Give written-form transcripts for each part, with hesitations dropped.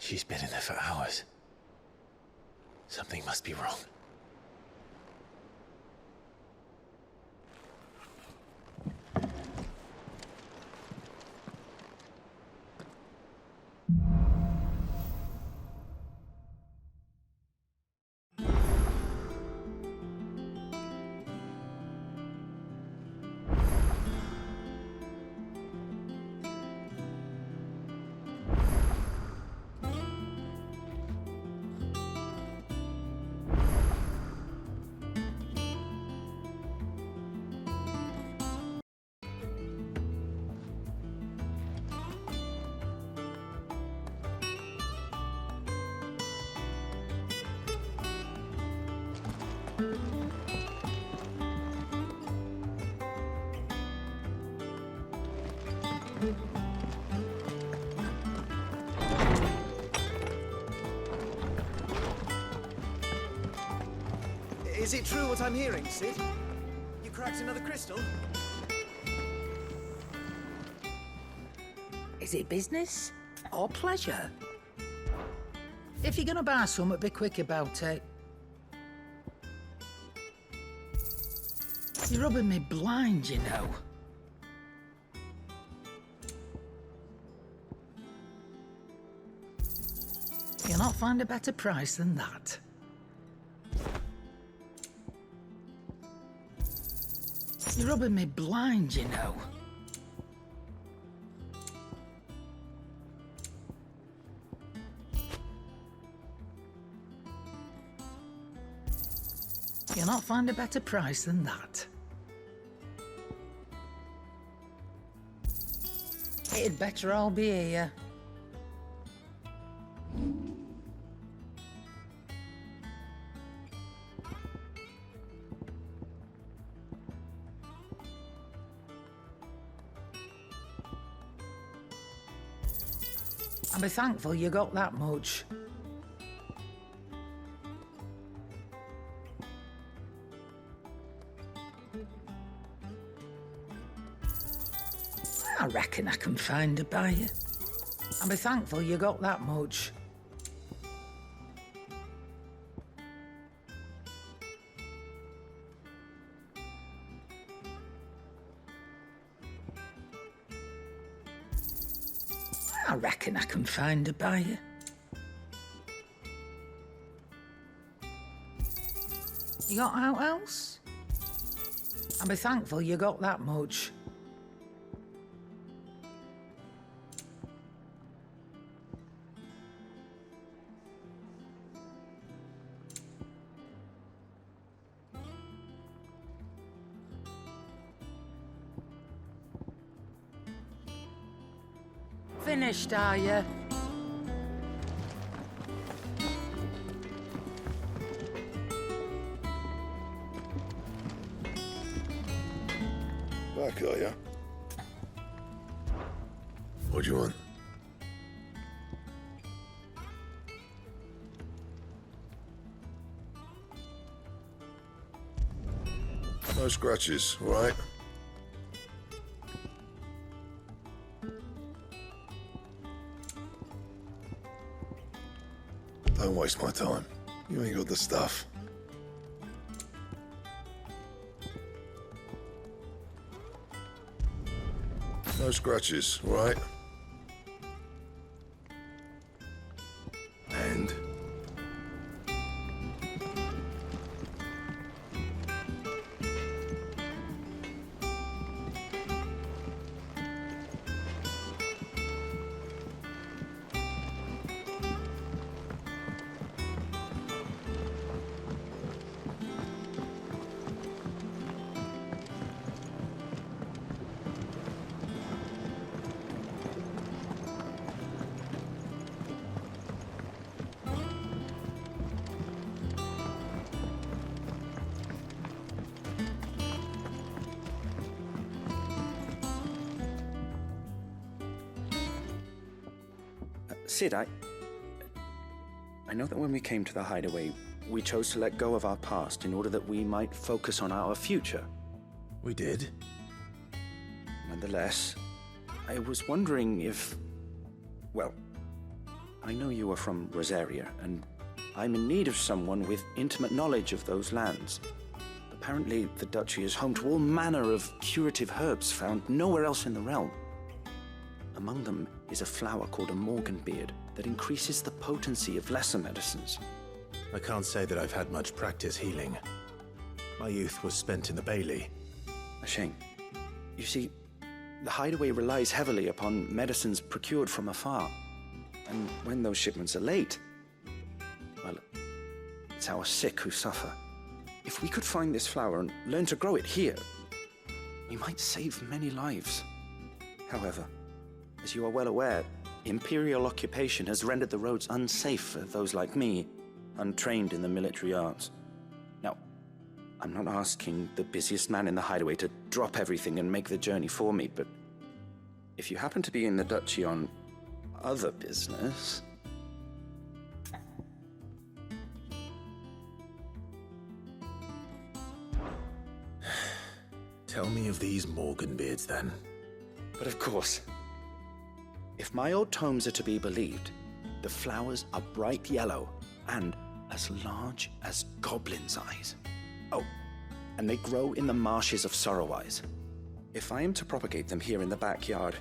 She's been in there for hours. Something must be wrong. Is it true what I'm hearing, Sid? You cracked another crystal? Is it business or pleasure? If you're gonna buy something, be quick about it. You're rubbing me blind, you know. You'll not find a better price than that. You're rubbing me blind, you know. You'll not find a better price than that. It'd better all be here. I'll be thankful you got that much. I reckon I can find a buyer. I'll be thankful you got that much. I reckon I can find a buyer. You got out else? I'll be thankful you got that much. Finished, are you? Back, are ya? What do you want? No scratches, all right? Don't waste my time. You ain't got the stuff. No scratches, all right? And? Sid, I know that when we came to the hideaway, we chose to let go of our past in order that we might focus on our future. We did? Nonetheless, I was wondering if... well, I know you are from Rosaria, and I'm in need of someone with intimate knowledge of those lands. Apparently, the duchy is home to all manner of curative herbs found nowhere else in the realm. Among them is a flower called a Morganbeard that increases the potency of lesser medicines. I can't say that I've had much practice healing. My youth was spent in the Bailey. A shame. You see, the Hideaway relies heavily upon medicines procured from afar. And when those shipments are late, well, it's our sick who suffer. If we could find this flower and learn to grow it here, we might save many lives. However, as you are well aware, Imperial occupation has rendered the roads unsafe for those like me, untrained in the military arts. Now, I'm not asking the busiest man in the Hideaway to drop everything and make the journey for me, but if you happen to be in the duchy on other business... Tell me of these Morganbeards, then. But of course. If my old tomes are to be believed, the flowers are bright yellow and as large as goblins' eyes. Oh, and they grow in the marshes of Sorrowise. If I am to propagate them here in the backyard,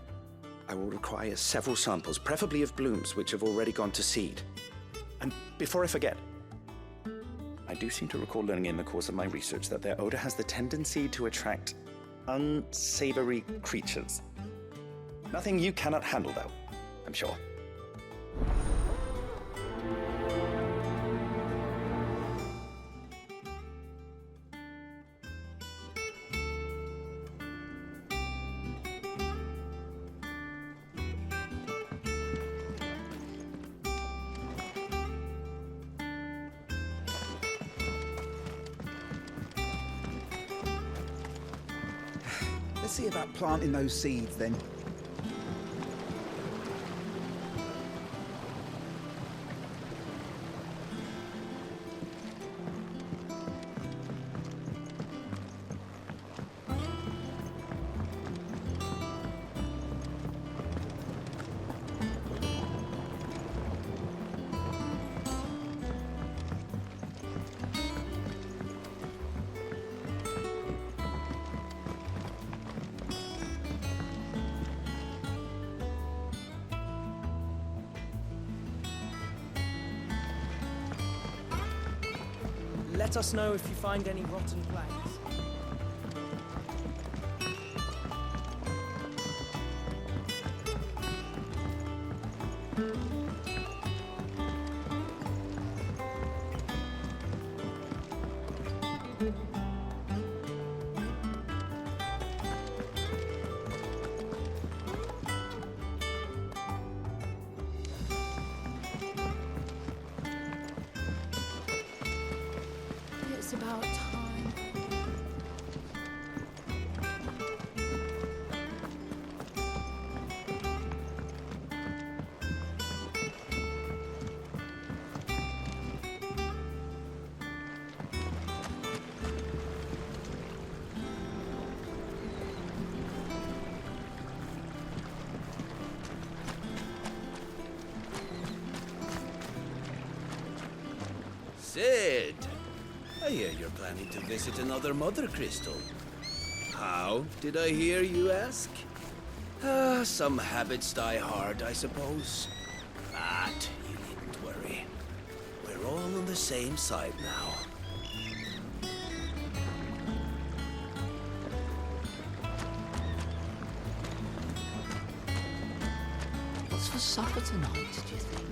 I will require several samples, preferably of blooms which have already gone to seed. And before I forget, I do seem to recall learning in the course of my research that their odor has the tendency to attract unsavory creatures. Nothing you cannot handle, though, I'm sure. Let's see about planting those seeds then. Let us know if you find any rotten planks. It's about time. Sid! I hear you're planning to visit another Mother Crystal. How, did I hear you ask? Some habits die hard, I suppose. But you needn't worry. We're all on the same side now. What's for supper tonight, do you think?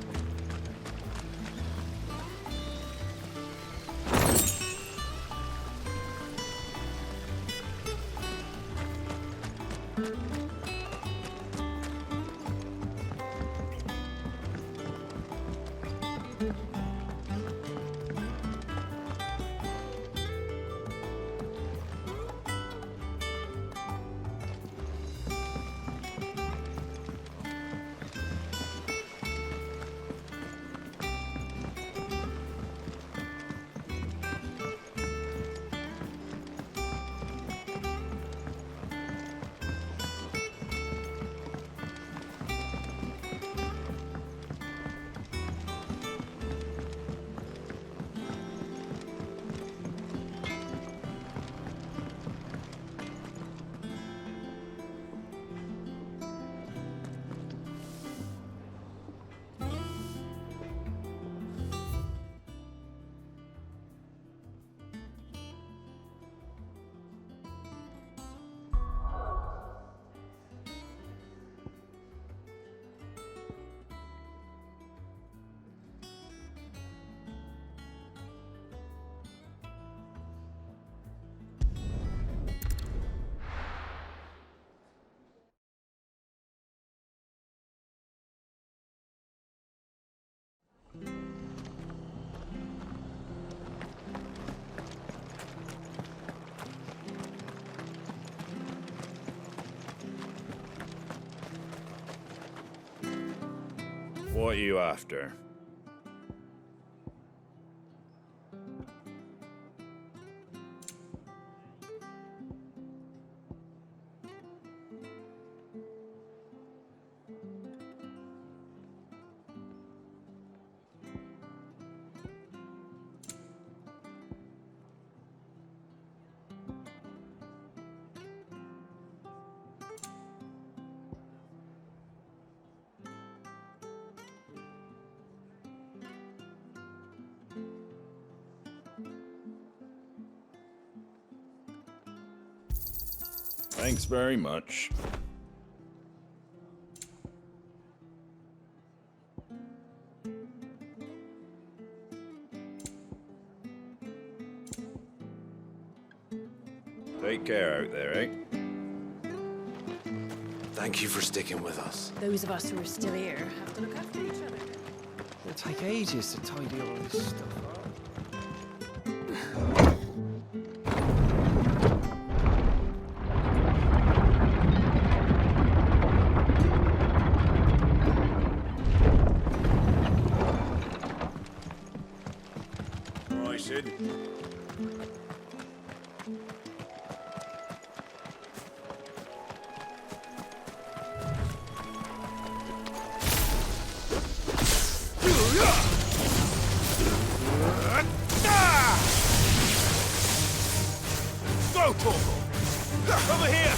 What are you after? Thanks very much. Take care out there, eh? Thank you for sticking with us. Those of us who are still here have to look after each other. It'll take ages to tidy all this stuff up. Right, Sid. Go, Torgal! Over here!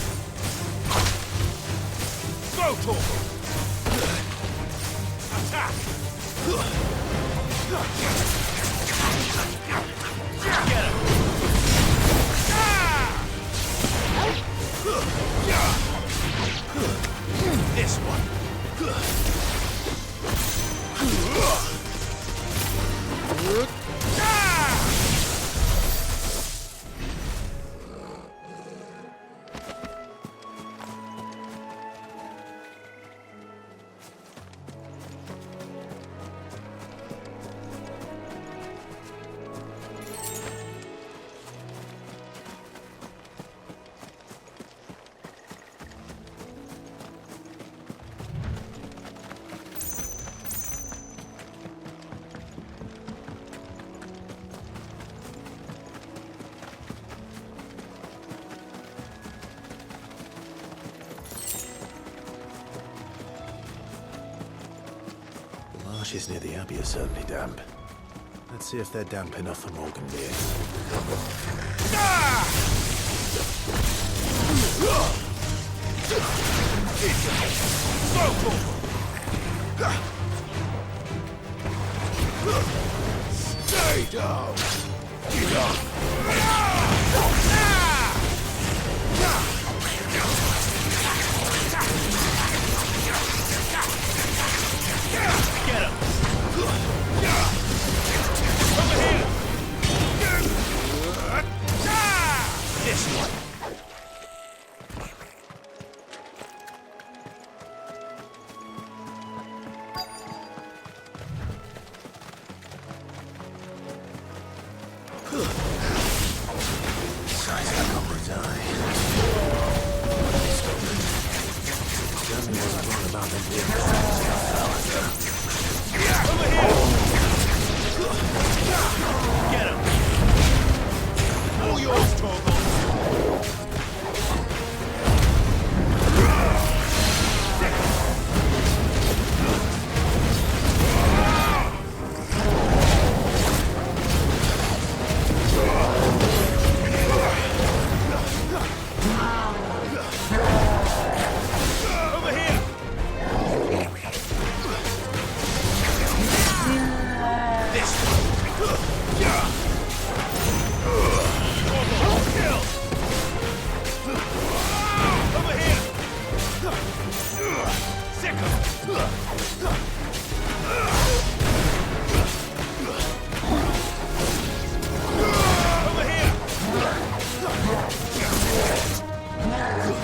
Go, Torgal! Attack! Get him! This one! Marshes near the Abbey are certainly damp. Let's see if they're damp enough for Morganbeard. Stay down! Get up! Get him! Over here! This one! Size of Cobra's eye. Germany wasn't wrong about them being Over here! Get him! All yours, Torgal! Over here! This one! Kill! Over here! Sick him! Over here!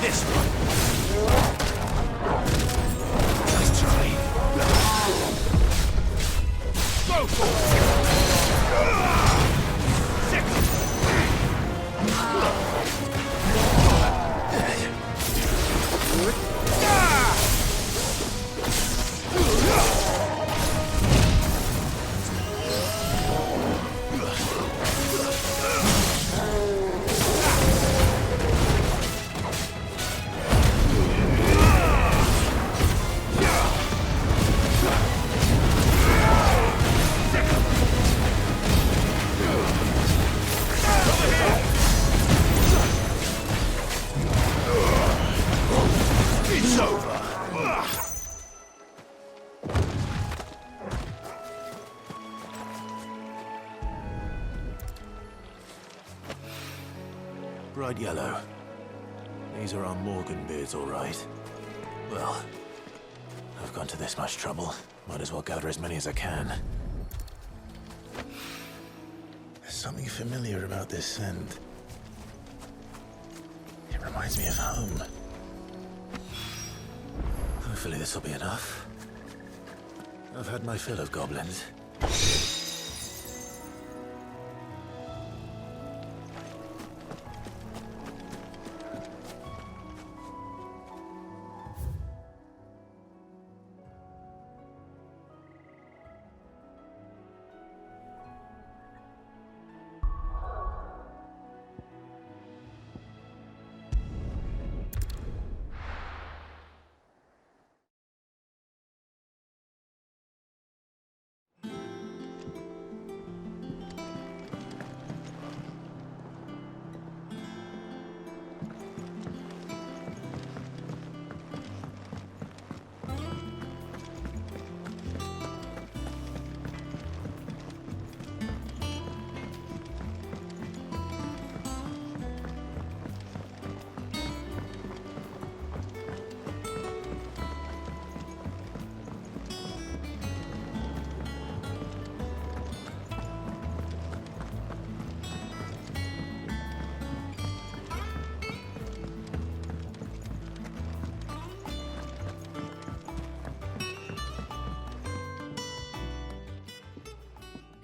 This one! Nice try! Go for it! Sick him! bright yellow. These are our Morganbeards, all right. Well, I've gone to this much trouble. Might as well gather as many as I can. There's something familiar about this scent. It reminds me of home. Hopefully this will be enough. I've had my fill of goblins.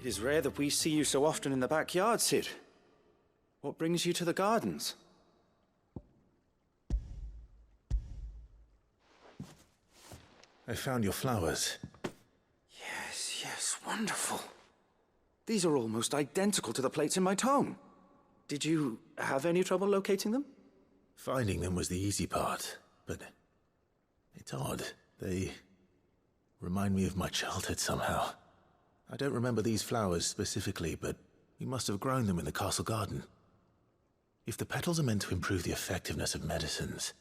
It is rare that we see you so often in the backyard, Sid. What brings you to the gardens? I found your flowers. Yes, wonderful. These are almost identical to the plates in my tome. Did you have any trouble locating them? Finding them was the easy part, but it's odd. They remind me of my childhood somehow. I don't remember these flowers specifically, but we must have grown them in the castle garden. If the petals are meant to improve the effectiveness of medicines,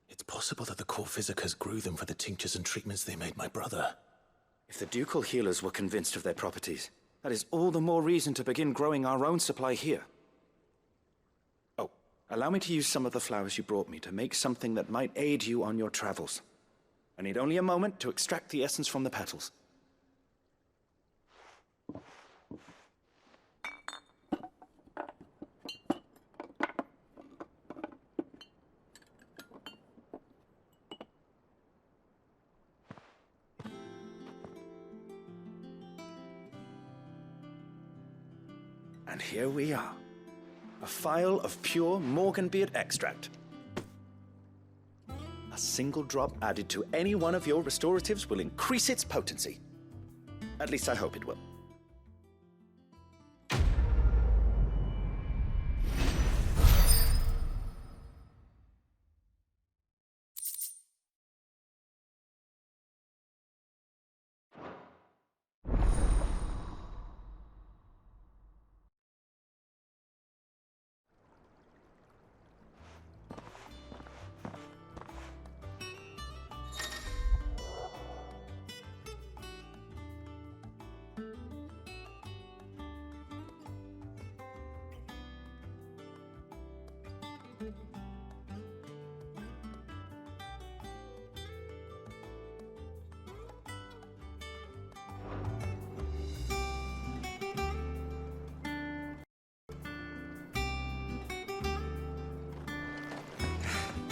it's possible that the court physicers grew them for the tinctures and treatments they made my brother. If the ducal healers were convinced of their properties, that is all the more reason to begin growing our own supply here. Oh, allow me to use some of the flowers you brought me to make something that might aid you on your travels. I need only a moment to extract the essence from the petals. And here we are. A phial of pure Morganbeard extract. A single drop added to any one of your restoratives will increase its potency. At least I hope it will.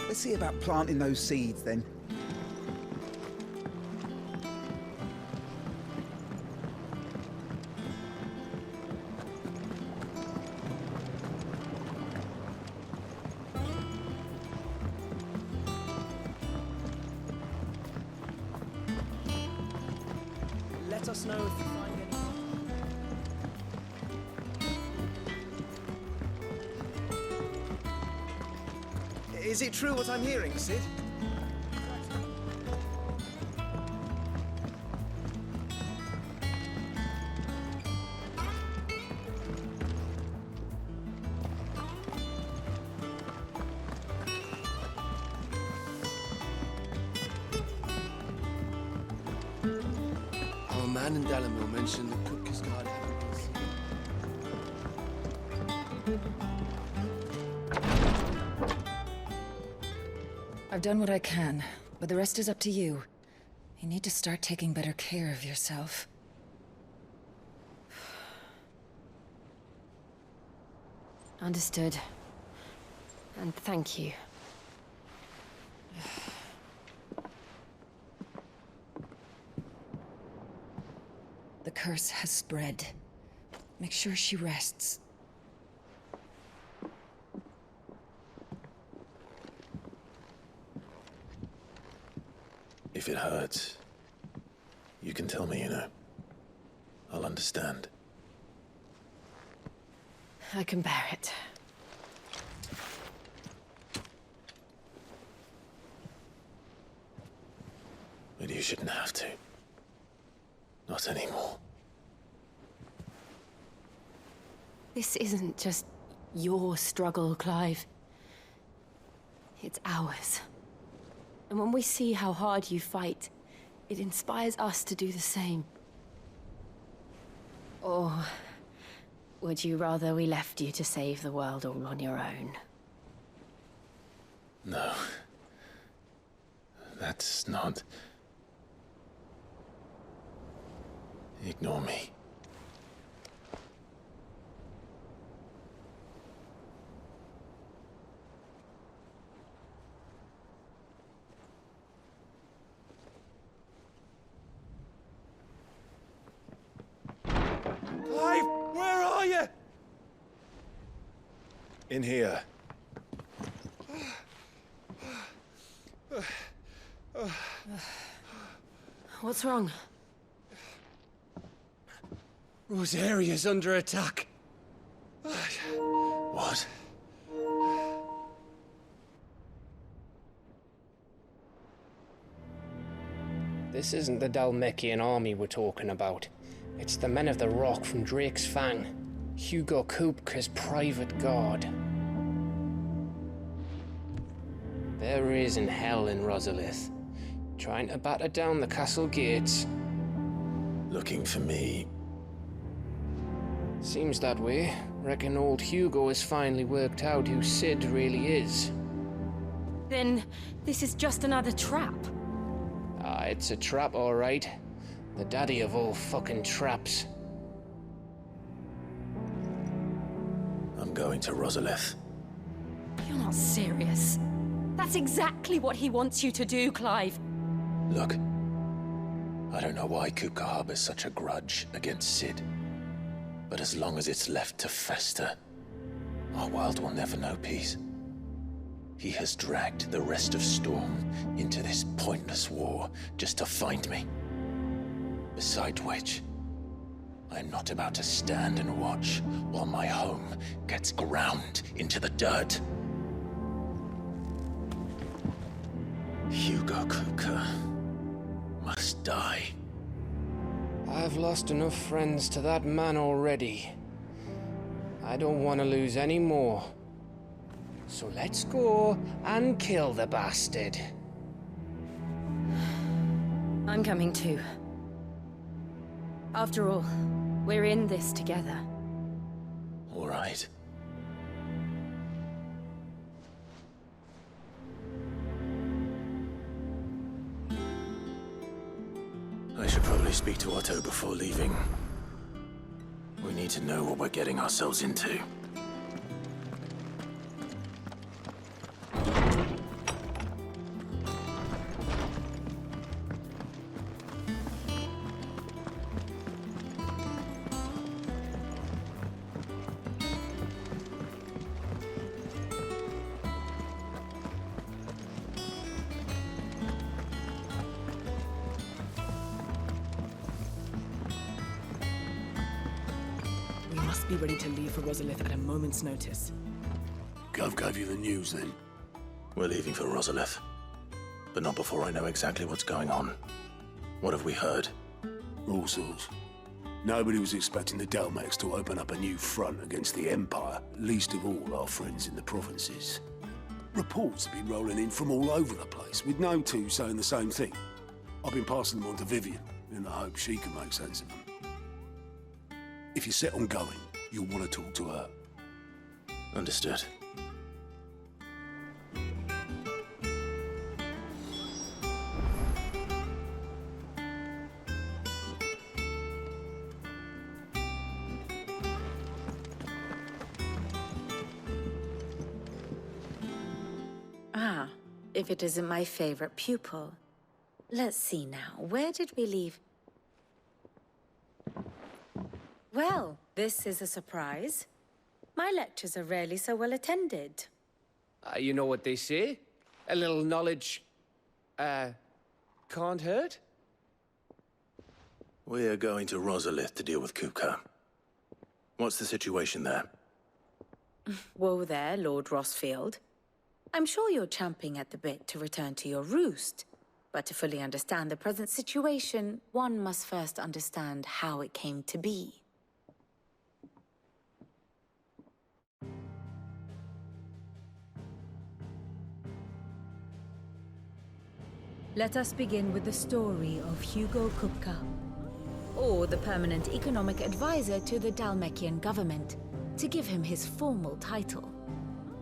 Let's see about planting those seeds then. Let us know if you find any. Is it true what I'm hearing, Sid? Our man in Dalamil mentioned the Cook's Guard animals. I've done what I can, but the rest is up to you. You need to start taking better care of yourself. Understood. And thank you. The curse has spread. Make sure she rests. If it hurts, you can tell me, you know. I'll understand. I can bear it. But you shouldn't have to. Not anymore. This isn't just your struggle, Clive. It's ours. And when we see how hard you fight, it inspires us to do the same. Or would you rather we left you to save the world all on your own? No. That's not... Ignore me. Clive, where are you? In here. What's wrong? Rosaria's under attack. What? This isn't the Dalmekian army we're talking about. It's the men of the Rock from Drake's Fang. Hugo Kupka's private guard. There is in hell in Rosalith, trying to batter down the castle gates. Looking for me. Seems that way. Reckon old Hugo has finally worked out who Sid really is. Then this is just another trap. Ah, it's a trap, all right. The daddy of all fucking traps. I'm going to Rosalith. You're not serious. That's exactly what he wants you to do, Clive. Look, I don't know why Kupka harbors such a grudge against Sid. But as long as it's left to fester, our world will never know peace. He has dragged the rest of Storm into this pointless war just to find me. Besides which, I am not about to stand and watch while my home gets ground into the dirt. Hugo Kupka must die. I've lost enough friends to that man already. I don't want to lose any more. So let's go and kill the bastard. I'm coming too. After all, we're in this together. All right. I should probably speak to Otto before leaving. We need to know what we're getting ourselves into. Be ready to leave for Rosalith at a moment's notice. Gov gave you the news then? We're leaving for Rosalith. But not before I know exactly what's going on. What have we heard? All sorts. Nobody was expecting the Dalmeks to open up a new front against the Empire, least of all our friends in the provinces. Reports have been rolling in from all over the place, with no two saying the same thing. I've been passing them on to Vivian, in the hope she can make sense of them. If you're set on going, you'll want to talk to her. Understood. if it isn't my favorite pupil. Let's see now, where did we leave? Well, this is a surprise. My lectures are rarely so well attended. You know what they say? A little knowledge, can't hurt? We're going to Rosalith to deal with Kupka. What's the situation there? Whoa there, Lord Rossfield. I'm sure you're champing at the bit to return to your roost. But to fully understand the present situation, one must first understand how it came to be. Let us begin with the story of Hugo Kupka, or the permanent economic advisor to the Dalmekian government, to give him his formal title.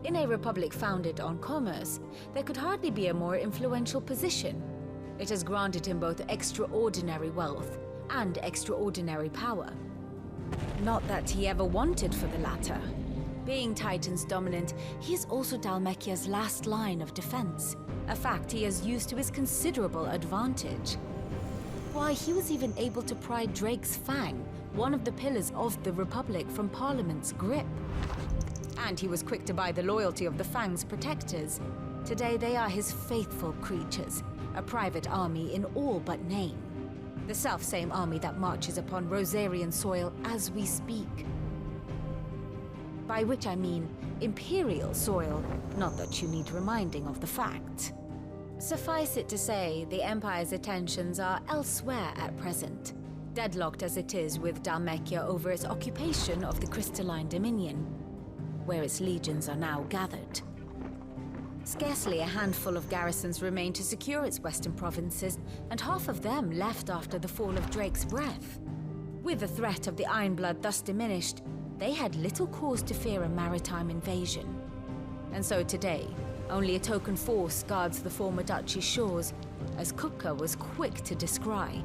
In a republic founded on commerce, there could hardly be a more influential position. It has granted him both extraordinary wealth and extraordinary power. Not that he ever wanted for the latter. Being Titan's dominant, he is also Dalmekia's last line of defense, a fact he has used to his considerable advantage. Why, he was even able to pry Drake's Fang, one of the pillars of the Republic, from Parliament's grip. And he was quick to buy the loyalty of the Fang's protectors. Today they are his faithful creatures, a private army in all but name. The self-same army that marches upon Rosarian soil as we speak. By which I mean Imperial soil, not that you need reminding of the fact. Suffice it to say, the Empire's attentions are elsewhere at present, deadlocked as it is with Dalmekia over its occupation of the Crystalline Dominion, where its legions are now gathered. Scarcely a handful of garrisons remain to secure its western provinces, and half of them left after the fall of Drake's Breath. With the threat of the Ironblood thus diminished, they had little cause to fear a maritime invasion. And so today, only a token force guards the former duchy's shores, as Kupka was quick to descry.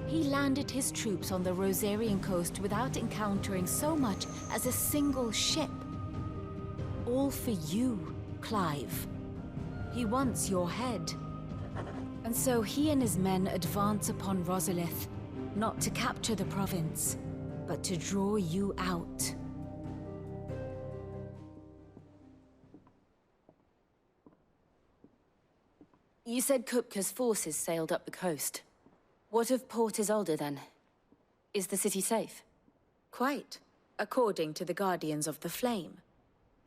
He landed his troops on the Rosarian coast without encountering so much as a single ship. All for you, Clive. He wants your head. And so he and his men advance upon Rosalith, not to capture the province, but to draw you out. You said Kupka's forces sailed up the coast. What of Port Isolde, then? Is the city safe? Quite, according to the Guardians of the Flame.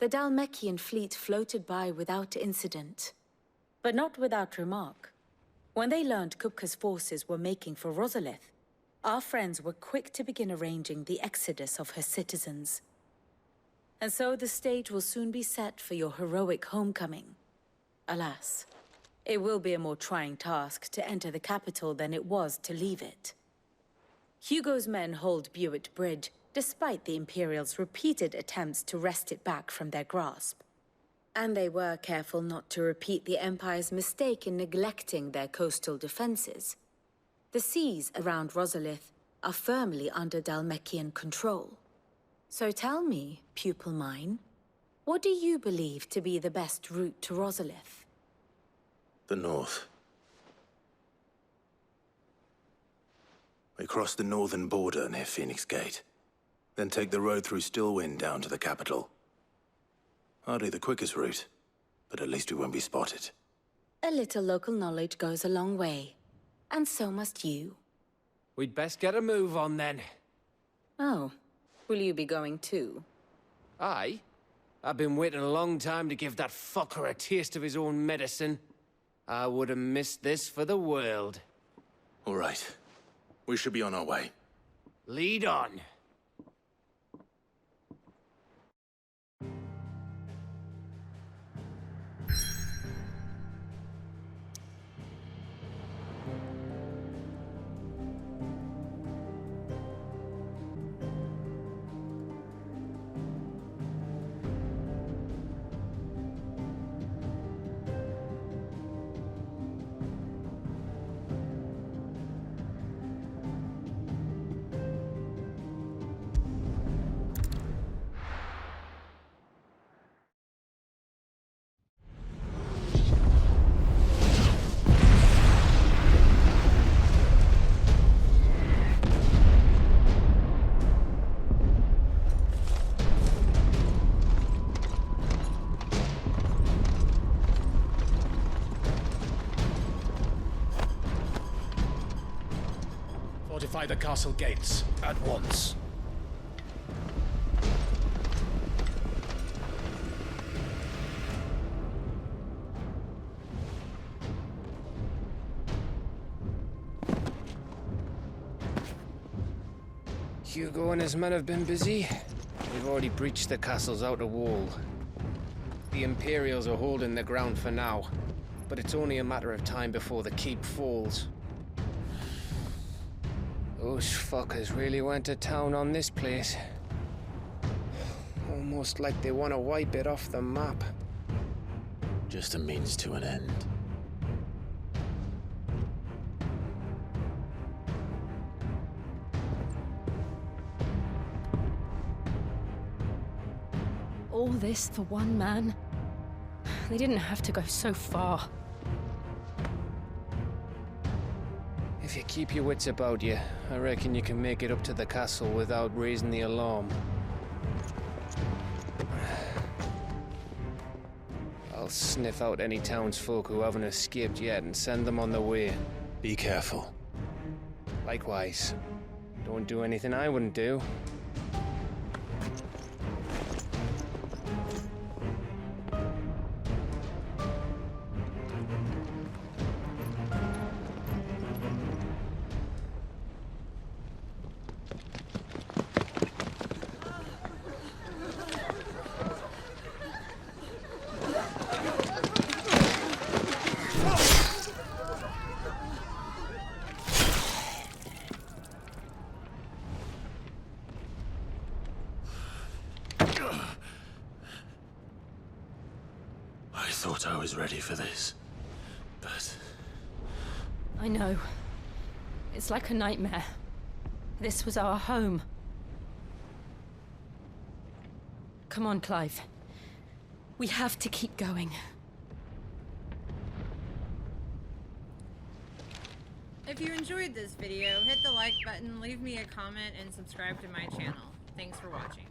The Dalmekian fleet floated by without incident, but not without remark. When they learned Kupka's forces were making for Rosalith, our friends were quick to begin arranging the exodus of her citizens. And so the stage will soon be set for your heroic homecoming. Alas, it will be a more trying task to enter the capital than it was to leave it. Hugo's men hold Buet Bridge, despite the Imperials' repeated attempts to wrest it back from their grasp. And they were careful not to repeat the Empire's mistake in neglecting their coastal defenses. The seas around Rosalith are firmly under Dalmekian control. So tell me, pupil mine, what do you believe to be the best route to Rosalith? The north. We cross the northern border near Phoenix Gate, then take the road through Stillwind down to the capital. Hardly the quickest route, but at least we won't be spotted. A little local knowledge goes a long way, and so must you. We'd best get a move on then. Oh, will you be going too? Aye. I've been waiting a long time to give that fucker a taste of his own medicine. I would have missed this for the world. All right. We should be on our way. Lead on. Fortify the castle gates. At once. Hugo and his men have been busy. They've already breached the castle's outer wall. The Imperials are holding the ground for now, but it's only a matter of time before the keep falls. Those fuckers really went to town on this place. Almost like they want to wipe it off the map. Just a means to an end. All this for one man? They didn't have to go so far. If you keep your wits about you, I reckon you can make it up to the castle without raising the alarm. I'll sniff out any townsfolk who haven't escaped yet and send them on their way. Be careful. Likewise. Don't do anything I wouldn't do. I thought I was ready for this, but... I know. It's like a nightmare. This was our home. Come on, Clive. We have to keep going. If you enjoyed this video, hit the like button, leave me a comment, and subscribe to my channel. Thanks for watching.